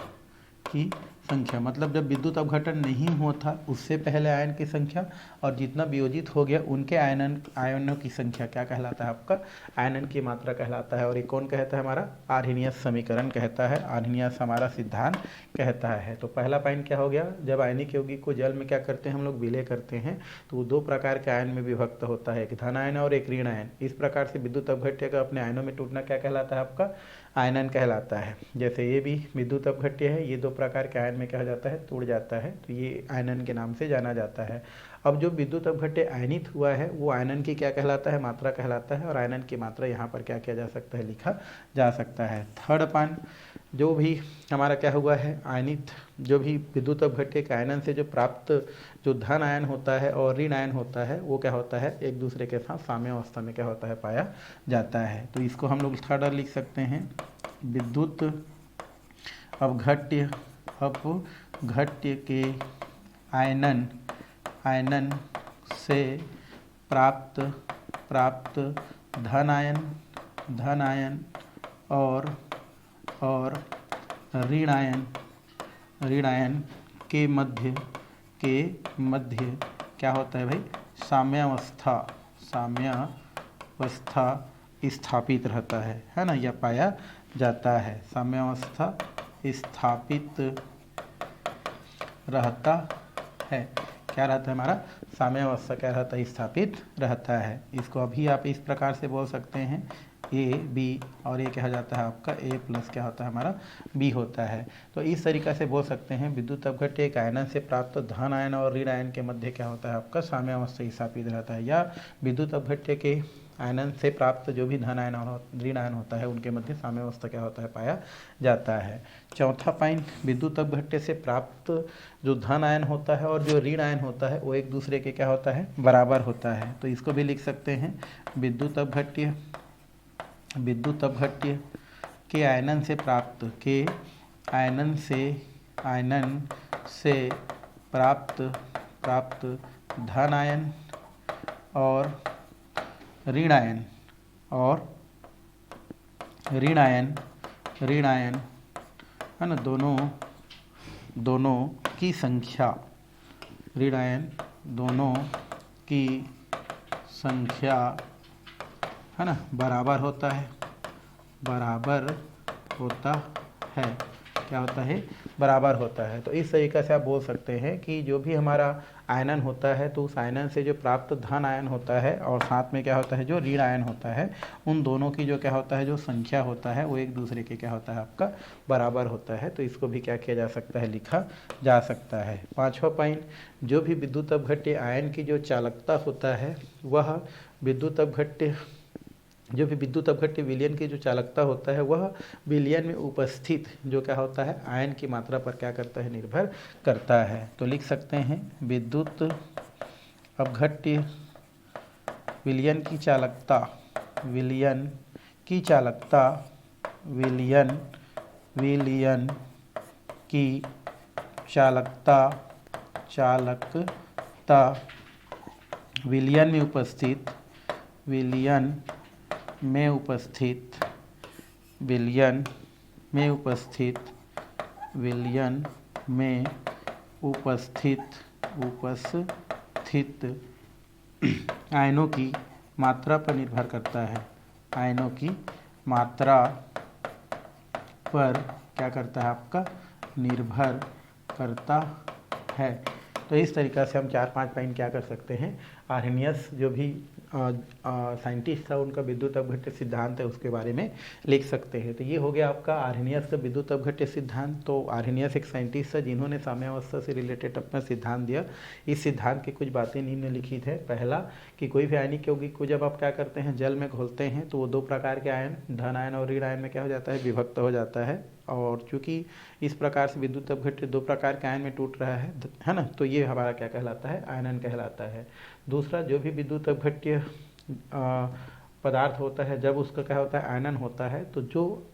मतलब जब विद्युत अपघटन नहीं हुआ था उससे पहले आयन की संख्या, और जितना वियोजित हो गया उनके आयनों की संख्या क्या कहलाता है, आपका आयनन की मात्रा कहलाता है। और ये कौन कहता है, हमारा आर्हेनियस समीकरण कहता है, आर्हेनियस हमारा सिद्धांत कहता है। तो पहला पॉइंट क्या हो गया, जब आयनिक यौगिक को जल में क्या करते हैं, हम लोग विलय करते हैं, तो वो दो प्रकार के आयन में विभक्त होता है, एक धन आयन और एक ऋण आयन। इस प्रकार से विद्युत अपघट्य का अपने आयनों में टूटना क्या कहलाता है, आपका आयनन कहलाता है। जैसे ये भी विद्युत अपघट्य है, ये दो प्रकार के आयन में क्या हो जाता है, टूट जाता है, तो ये आयनन के नाम से जाना जाता है। अब जो विद्युत अपघट्य आयनित हुआ है वो आयनन की क्या कहलाता है, मात्रा कहलाता है, और आयनन की मात्रा यहाँ पर क्या किया जा सकता है, लिखा जा सकता है। थर्ड पॉइंट, जो भी हमारा क्या हुआ है, आयनित जो भी विद्युत अपघट्य के आयनन से जो प्राप्त जो धन आयन होता है और ऋण आयन होता है, वो क्या होता है, एक दूसरे के साथ साम्य अवस्था में क्या होता है, पाया जाता है। तो इसको हम लोग थर्ड लिख सकते हैं, विद्युत अपघट्य के आयनन से प्राप्त धन आयन और ऋण आयन के मध्य क्या होता है भाई, साम्यावस्था स्थापित रहता है ना, यह पाया जाता है, साम्यावस्था स्थापित रहता है। क्या रहता है, हमारा साम्यावस्था क्या रहता है, स्थापित रहता है। इसको अभी आप इस प्रकार से बोल सकते हैं ए बी, और ये क्या हो जाता है, आपका ए प्लस क्या होता है, हमारा बी होता है। तो इस तरीक़ा से बोल सकते हैं विद्युत अपघट्य एक आयनन से प्राप्त धन आयन और ऋण आयन के मध्य क्या होता है, आपका साम्यावस्था स्थापित रहता है, या विद्युत अपघट्य के आयनन से प्राप्त जो भी धन आयन और ऋण आयन होता है उनके मध्य साम्यावस्था क्या होता है, पाया जाता है। चौथा पॉइंट, विद्युत अपघट्य से प्राप्त जो धन आयन होता है और जो ऋण आयन होता है वो एक दूसरे के क्या होता है, बराबर होता है। तो इसको भी लिख सकते हैं विद्युत अपघट्य के आयनन से प्राप्त, के आयनन से आयनन से प्राप्त धन आयन और ऋण आयन है ना, दोनों की संख्या, ऋण आयन दोनों की संख्या है ना बराबर होता है, क्या होता है, बराबर होता है। तो इस तरीक़े से आप बोल सकते हैं कि जो भी हमारा आयनन होता है तो उस आयनन से जो प्राप्त धन आयन होता है और साथ में क्या होता है जो ऋण आयन होता है, उन दोनों की जो क्या होता है जो संख्या होता है वो एक दूसरे के क्या होता है आपका बराबर होता है। तो इसको भी क्या किया जा सकता है, लिखा जा सकता है। 5वां पॉइंट, जो भी विद्युत अपघट्य आयन की जो चालकता होता है वह विद्युत अपघट्य विलयन की जो चालकता होता है वह विलयन में उपस्थित जो क्या होता है आयन की मात्रा पर क्या करता है, निर्भर करता है। तो लिख सकते हैं विद्युत अपघट्य विलयन की चालकता विलयन में उपस्थित आयनों की मात्रा पर निर्भर करता है, आयनों की मात्रा पर क्या करता है आपका निर्भर करता है। तो इस तरीक़ा से हम 4-5 पॉइंट क्या कर सकते हैं, आर्हेनियस जो भी साइंटिस्ट था उनका विद्युत अपघट्य सिद्धांत है उसके बारे में लिख सकते हैं। तो ये हो गया आपका आर्हेनियस का विद्युत अपघट्य सिद्धांत। तो आर्हेनियस एक साइंटिस्ट था जिन्होंने साम्यावस्था से रिलेटेड अपना सिद्धांत दिया। इस सिद्धांत की कुछ बातें निम्नलिखित है। पहला कि कोई भी आयनिक यौगिक को जब आप क्या करते हैं जल में घोलते हैं तो वो 2 प्रकार के आयन, धन आयन और ऋण आयन में क्या हो जाता है, विभक्त हो जाता है। और चूंकि इस प्रकार से विद्युत अपघट्य 2 प्रकार के आयन में टूट रहा है ना, तो ये हमारा क्या कहलाता है, आयनन कहलाता है। दूसरा, जो भी विद्युत अपघट्य पदार्थ होता है जब उसका क्या होता है आयनन होता है तो जो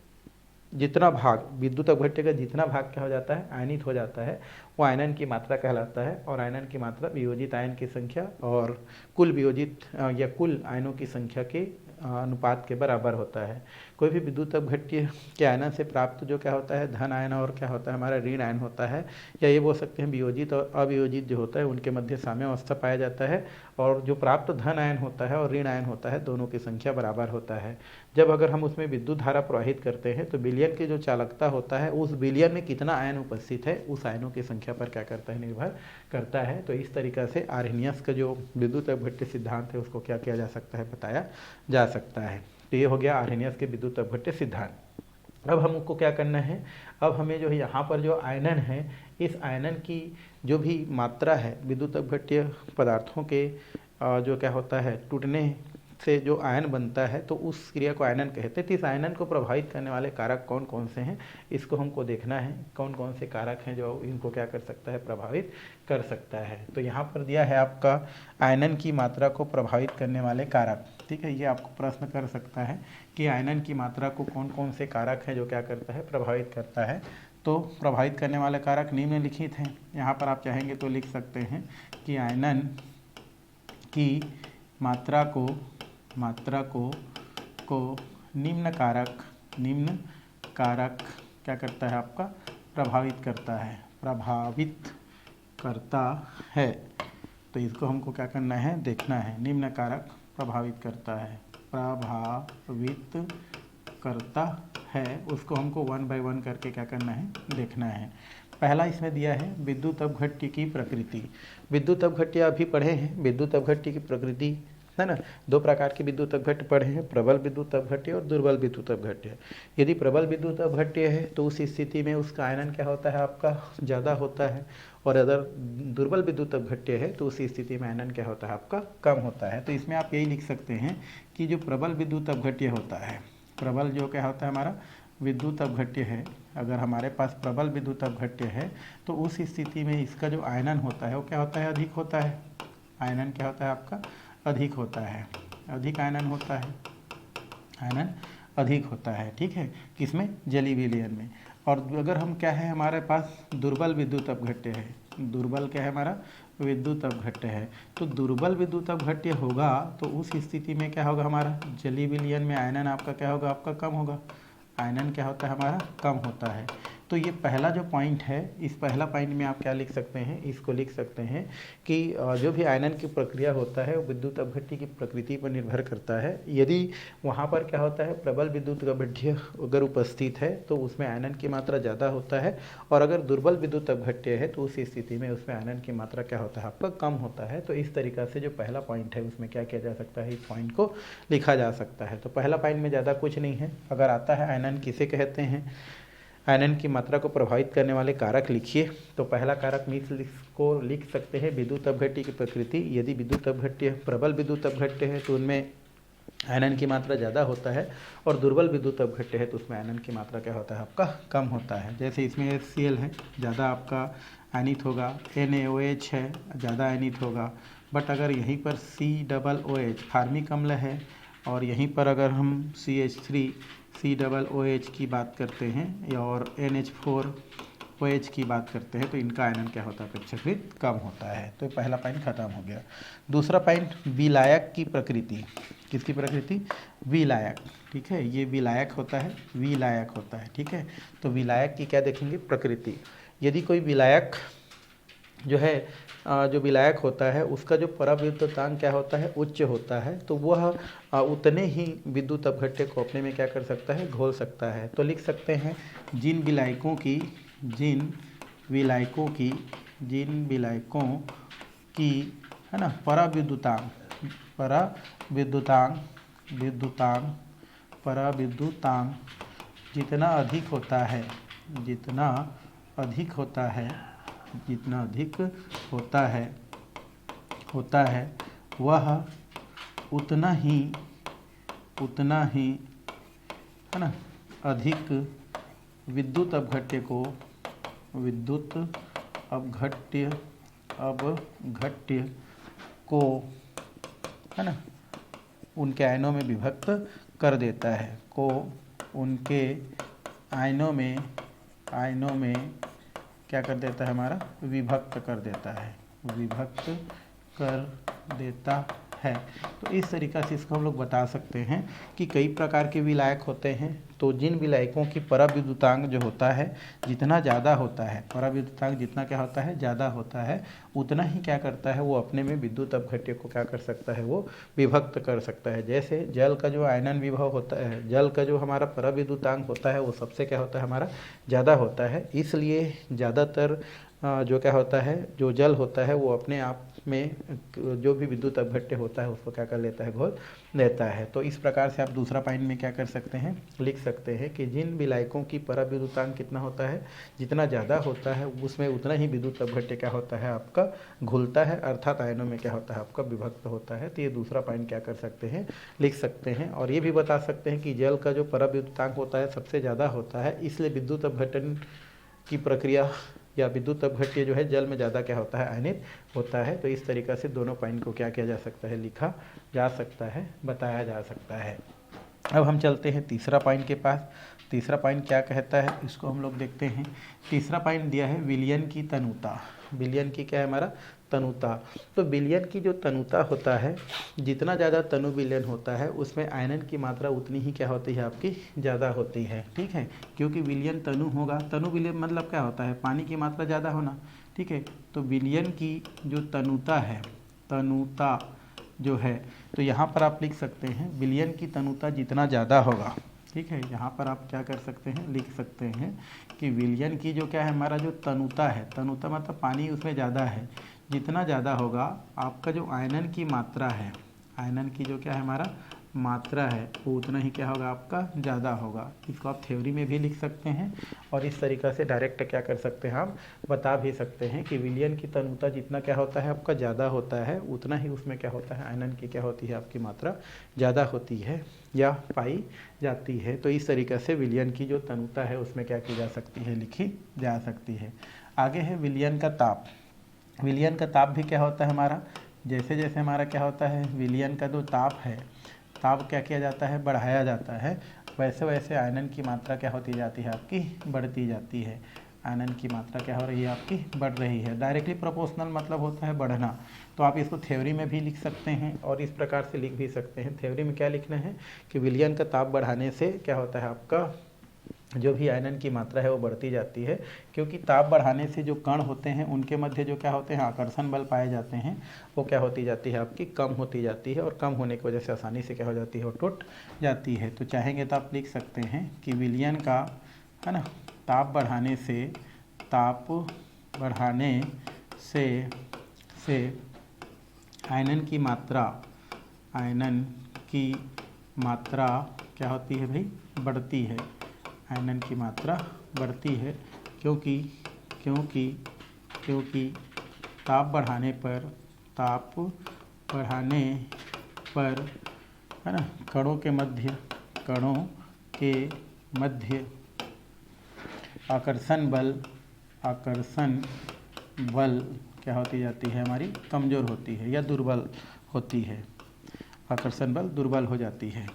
जितना भाग विद्युत अपघट्य का जितना भाग क्या हो जाता है आयनित हो जाता है वो आयनन की मात्रा कहलाता है। और आयनन की मात्रा वियोजित आयन की संख्या और कुल वियोजित या कुल आयनों की संख्या के अनुपात के बराबर होता है। कोई भी विद्युत अपघट्य के आयनन से प्राप्त जो क्या होता है धन आयन और क्या होता है हमारा ऋण आयन होता है, या ये बोल सकते हैं वियोजित और अवियोजित जो होता है उनके मध्य साम्यावस्था पाया जाता है। और जो प्राप्त धन आयन होता है और ऋण आयन होता है दोनों की संख्या बराबर होता है। जब अगर हम उसमें विद्युत धारा प्रवाहित करते हैं तो विलयन की जो चालकता होता है उस विलयन में कितना आयन उपस्थित है उस आयनों की संख्या पर क्या करता है, निर्भर करता है। तो इस तरीक़ा से आर्हेनियस का जो विद्युत अपघट्य सिद्धांत है उसको क्या किया जा सकता है, बताया जा सकता है। तो ये हो गया आर्हेनियस के विद्युत अपघट्य सिद्धांत। अब हमको क्या करना है, अब हमें जो है यहाँ पर जो आयनन है इस आयनन की जो भी मात्रा है विद्युत अपघट्य पदार्थों के जो क्या होता है टूटने से जो आयन बनता है तो उस क्रिया को आयनन कहते हैं। तो इस आयनन को प्रभावित करने वाले कारक कौन कौन से हैं इसको हमको देखना है, कौन कौन से कारक हैं जो इनको क्या कर सकता है, प्रभावित कर सकता है। तो यहाँ पर दिया है आपका आयनन की मात्रा को प्रभावित करने वाले कारक। ठीक है, ये आपको प्रश्न कर सकता है कि आयनन की मात्रा को कौन कौन से कारक हैं जो क्या करता है, प्रभावित करता है। तो प्रभावित करने वाले कारक निम्नलिखित हैं। यहाँ पर आप चाहेंगे तो लिख सकते हैं कि आयनन की मात्रा को निम्न कारक क्या करता है आपका, प्रभावित करता है। तो इसको हमको क्या करना है, देखना है। निम्न कारक प्रभावित करता है उसको हमको 1 बाय 1 करके क्या करना है, देखना है। पहला इसमें दिया है विद्युत अपघट्य की प्रकृति। विद्युत अपघट्य अभी पढ़े हैं, विद्युत अपघट्य की प्रकृति है ना, 2 प्रकार के विद्युत अपघट्य पढ़े हैं, प्रबल विद्युत अपघट्य और दुर्बल विद्युत अपघट्य। यदि प्रबल विद्युत अपघट्य है तो उस स्थिति में उसका आयनन क्या होता है आपका ज़्यादा होता है, और अगर दुर्बल विद्युत अपघट्य है तो उस स्थिति में आयनन क्या होता है आपका कम होता है। तो इसमें आप यही लिख सकते हैं कि जो प्रबल विद्युत अपघट्य होता है, प्रबल जो क्या होता है हमारा विद्युत अपघट्य है, अगर हमारे पास प्रबल विद्युत अपघट्य है तो उस स्थिति में इसका जो आयनन होता है वो क्या होता है, अधिक होता है। आयनन क्या होता है आपका, अधिक होता है, अधिक आयनन होता है, आयनन अधिक होता है। ठीक है, किसमें, जलीय विलयन में। और अगर हम क्या है हमारे पास दुर्बल विद्युत अपघट्य है, दुर्बल क्या है हमारा विद्युत अपघट्य है, तो दुर्बल विद्युत अपघट्य होगा तो उस स्थिति में क्या होगा हमारा जलीय विलयन में आयनन आपका क्या होगा, आपका कम होगा, आयनन क्या होता है हमारा कम होता है। तो ये पहला जो पॉइंट है, इस पहला पॉइंट में आप क्या लिख सकते हैं, इसको लिख सकते हैं कि जो भी आयनन की प्रक्रिया होता है वो विद्युत अपघट्य की प्रकृति पर निर्भर करता है। यदि वहाँ पर क्या होता है प्रबल विद्युत अपघट्य अगर उपस्थित है तो उसमें आयनन की मात्रा ज़्यादा होता है, और अगर दुर्बल विद्युत अपघट्य है तो उस स्थिति में उसमें आयनन की मात्रा क्या होता है आपका कम होता है। तो इस तरीक़ा से जो पहला पॉइंट है उसमें क्या किया जा सकता है, इस पॉइंट को लिखा जा सकता है। तो पहला पॉइंट में ज़्यादा कुछ नहीं है। अगर आता है आयनन किसे कहते हैं, आयनन की मात्रा को प्रभावित करने वाले कारक लिखिए, तो पहला कारक को लिख सकते हैं विद्युत अपघट्य की प्रकृति। यदि विद्युत अपघट्य प्रबल विद्युत अपघट्य है तो उनमें आयनन की मात्रा ज़्यादा होता है, और दुर्बल विद्युत अपघट्य है तो उसमें आयनन की मात्रा क्या होता है आपका कम होता है। जैसे इसमें HCl है ज़्यादा आपका आयनित होगा, NaOH है ज़्यादा आयनित होगा, बट अगर यहीं पर COOH फार्मिक अम्ल है और यहीं पर अगर हम CH3COOH की बात करते हैं और NH4OH की बात करते हैं तो इनका आयनन क्या होता है अपेक्षाकृत कम होता है। तो पहला पॉइंट खत्म हो गया। दूसरा पॉइंट विलायक की प्रकृति, किसकी प्रकृति, विलायक, ठीक है, ये विलायक होता है, विलायक होता है, ठीक है। तो विलायक की क्या देखेंगे प्रकृति। यदि कोई विलायक जो है जो विलायक होता है उसका जो पराविद्युतांक क्या होता है उच्च होता है, तो वह उतने ही विद्युत अपघट्य को अपने में क्या कर सकता है घोल सकता है। तो लिख सकते हैं जिन विलायकों की है ना पराविद्युतांक जितना अधिक होता है वह उतना ही है ना अधिक विद्युत अपघट्य को है ना उनके आयनों में विभक्त कर देता है, को उनके आयनों में क्या कर देता है हमारा विभक्त कर देता है। तो इस तरीक़ा से इसको हम लोग बता सकते हैं कि कई प्रकार के विलायक होते हैं। तो जिन विलायकों की पराविद्युतांक जो होता है जितना ज़्यादा होता है, पराविद्युतांक जितना क्या होता है ज़्यादा होता है, उतना ही क्या करता है वो अपने में विद्युत अपघट्य को क्या कर सकता है वो विभक्त कर सकता है। जैसे जल का जो आयनन विभव होता है, जल का जो हमारा पराविद्युतांक होता है वो सबसे क्या होता है हमारा ज़्यादा होता है, इसलिए ज़्यादातर जो क्या होता है जो जल होता है वो अपने आप में जो भी विद्युत अपघट्य होता है उसको क्या कर लेता है घोल लेता है। तो इस प्रकार से आप दूसरा पॉइंट में क्या कर सकते हैं लिख सकते हैं कि जिन विलायकों की पराविद्युतांक कितना होता है जितना ज़्यादा होता है उसमें उतना ही विद्युत अपघट्य क्या होता है आपका घुलता है, अर्थात आयनों में क्या होता है आपका विभक्त होता है। तो ये दूसरा पॉइंट क्या कर सकते हैं लिख सकते हैं। और ये भी बता सकते हैं कि जल का जो पराविद्युतांक होता है सबसे ज़्यादा होता है, इसलिए विद्युत अपघटन की प्रक्रिया या विद्युत अपघट्य जो है जल में ज़्यादा क्या होता है आयनित होता है। तो इस तरीक़ा से दोनों पॉइंट को क्या किया जा सकता है लिखा जा सकता है, बताया जा सकता है। अब हम चलते हैं तीसरा पॉइंट के पास। तीसरा पॉइंट क्या कहता है इसको हम लोग देखते हैं। तीसरा पॉइंट दिया है विलयन की तनुता। विलयन की क्या है हमारा तनुता। तो विलयन की जो तनुता होता है, जितना ज़्यादा तनु विलयन होता है उसमें आयनन की मात्रा उतनी ही क्या होती है आपकी ज़्यादा होती है, ठीक है। क्योंकि विलयन तनु होगा, तनु विलयन मतलब क्या होता है पानी की मात्रा ज़्यादा होना, ठीक है। तो विलयन की जो तनुता है, तनुता जो है, तो यहाँ पर आप लिख सकते हैं विलयन की तनुता जितना ज़्यादा होगा, ठीक है। यहाँ पर आप क्या कर सकते हैं लिख सकते हैं कि विलयन की जो क्या है हमारा जो तनुता है, तनुता मतलब पानी उसमें ज़्यादा है, जितना ज़्यादा होगा आपका जो आयनन की मात्रा है, आयनन की जो क्या है हमारा मात्रा है वो उतना ही क्या होगा आपका ज़्यादा होगा। इसको आप थ्योरी में भी लिख सकते हैं और इस तरीक़ा से डायरेक्ट क्या कर सकते हैं आप बता भी सकते हैं कि विलयन की तनुता जितना क्या होता है आपका ज़्यादा होता है उतना ही उसमें क्या होता है आयनन की क्या होती है आपकी मात्रा ज़्यादा होती है या पाई जाती है। तो इस तरीक़े से विलयन की जो तनुता है उसमें क्या की जा सकती है लिखी जा सकती है। आगे है विलयन का ताप। विलयन का ताप भी क्या होता है हमारा, जैसे जैसे हमारा क्या होता है विलयन का जो ताप है, ताप क्या किया जाता है बढ़ाया जाता है, वैसे वैसे आयनन की मात्रा क्या होती जाती है आपकी, बढ़ती जाती है। आयनन की मात्रा क्या हो रही है आपकी, बढ़ रही है। डायरेक्टली प्रोपोर्शनल मतलब होता है बढ़ना। तो आप इसको थ्योरी में भी लिख सकते हैं और इस प्रकार से लिख भी सकते हैं। थ्योरी में क्या लिखना है कि विलयन का ताप बढ़ाने से क्या होता है आपका, जो भी आयनन की मात्रा है वो बढ़ती जाती है, क्योंकि ताप बढ़ाने से जो कण होते हैं उनके मध्य जो क्या होते हैं आकर्षण बल पाए जाते हैं, वो क्या होती जाती है आपकी, कम होती जाती है। और कम होने की वजह से आसानी से क्या हो जाती है, वो टूट जाती है। तो चाहेंगे तो आप लिख सकते हैं कि विलयन का, है ना, ताप बढ़ाने से आयनन की मात्रा क्या होती है भाई, बढ़ती है। आयनन की मात्रा बढ़ती है क्योंकि ताप बढ़ाने पर है ना, कणों के मध्य आकर्षण बल क्या होती जाती है हमारी, कमज़ोर होती है या दुर्बल होती है। आकर्षण बल दुर्बल हो जाती है।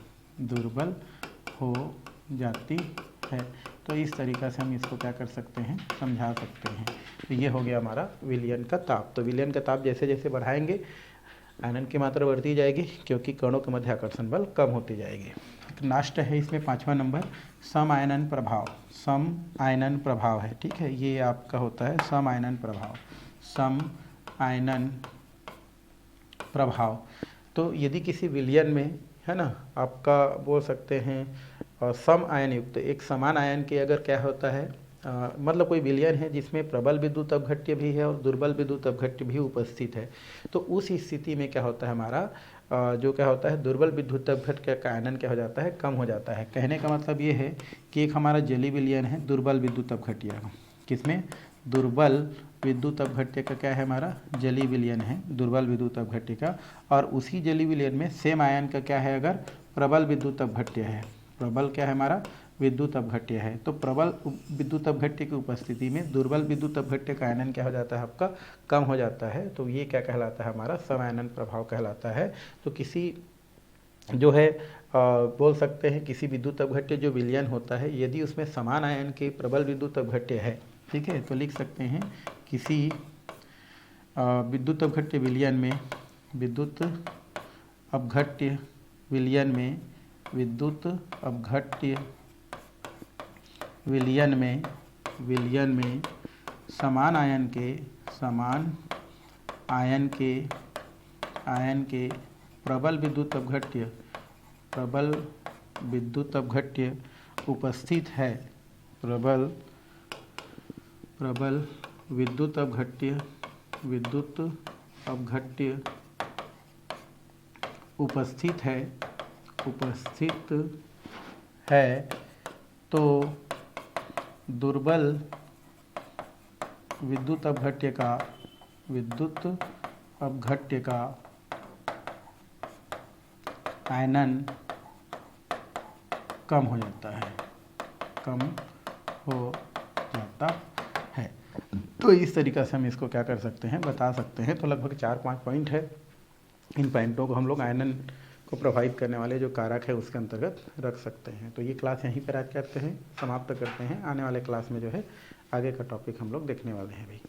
तो इस तरीक़ा से हम इसको क्या कर सकते हैं, समझा सकते हैं। तो ये हो गया हमारा विलयन का ताप। तो विलयन का ताप जैसे जैसे बढ़ाएंगे आयनन की मात्रा बढ़ती जाएगी, क्योंकि कणों के मध्य आकर्षण बल कम होती जाएगी। लास्ट है इसमें 5वां नंबर, सम आयनन प्रभाव है। ठीक है, ये आपका होता है सम आयनन प्रभाव। तो यदि किसी विलयन में, है ना, आपका बोल सकते हैं सम आयन युक्त एक समान आयन के अगर क्या होता है, मतलब कोई विलयन है जिसमें प्रबल विद्युत अपघट्य भी है और दुर्बल विद्युत अपघट्य भी उपस्थित है, तो उस स्थिति में क्या होता है हमारा, जो क्या होता है दुर्बल विद्युत अपघट्य का आयनन क्या हो जाता है, कम हो जाता है। कहने का मतलब ये है कि एक हमारा जली विलयन है दुर्बल विद्युत अपघट्य, किसमें, दुर्बल विद्युत अपघट्य का क्या है हमारा, जली विलयन है दुर्बल विद्युत अपघट्य का। और उसी जली विलयन में सेम आयन का क्या है, अगर प्रबल विद्युत अपघट्य है, प्रबल क्या है हमारा, विद्युत अपघट्य है, तो प्रबल विद्युत अपघट्य की उपस्थिति में दुर्बल विद्युत अपघट्य का आयनन क्या हो जाता है आपका, कम हो जाता है। तो ये क्या कहलाता है हमारा, समायनन प्रभाव कहलाता है। तो किसी जो है बोल सकते हैं किसी विद्युत अपघट्य जो विलयन होता है, यदि उसमें समान आयन के प्रबल विद्युत अपघट्य है, ठीक है, तो लिख सकते हैं किसी विद्युत अपघट्य विलयन में विद्युत अपघट्य विलयन में समान आयन के प्रबल विद्युत अपघट्य उपस्थित है, प्रबल विद्युत अपघट्य उपस्थित है, तो दुर्बल विद्युत अपघट्य का आयनन कम हो जाता है। तो इस तरीक़ा से हम इसको क्या कर सकते हैं, बता सकते हैं। तो लगभग 4-5 पॉइंट है। इन पॉइंटों को हम लोग आयनन को प्रभावित करने वाले जो कारक है उसके अंतर्गत रख सकते हैं। तो ये क्लास यहीं पर आज करते हैं, समाप्त करते हैं। आने वाले क्लास में जो है आगे का टॉपिक हम लोग देखने वाले हैं भाई।